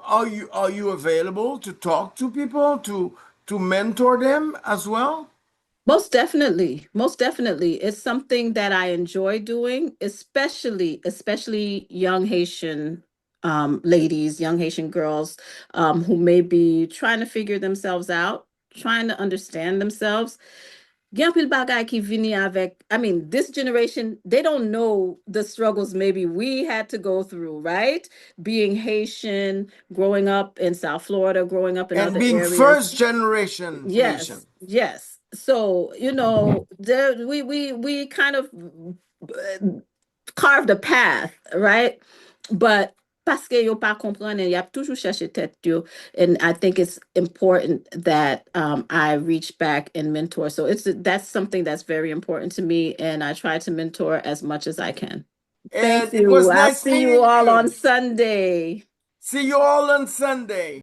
are you available to talk to people to mentor them as well? Most definitely. Most definitely. It's something that I enjoy doing, especially young Haitian ladies, young Haitian girls who may be trying to figure themselves out, trying to understand themselves. Gen pil bagay ki vini avec, I mean, this generation, they don't know the struggles maybe we had to go through, right? Being Haitian, growing up in South Florida, growing up in And other being areas. first generation Haitian. Yes, yes. So, we kind of carved a path, right? But parce que yo pa kompren y ap toujou chèche tèt yo. And I think it's important that I reach back and mentor. So that's something that's very important to me, and I try to mentor as much as I can. Thank And it you. was I'll nice see you meeting all on you. Sunday. See you all on Sunday.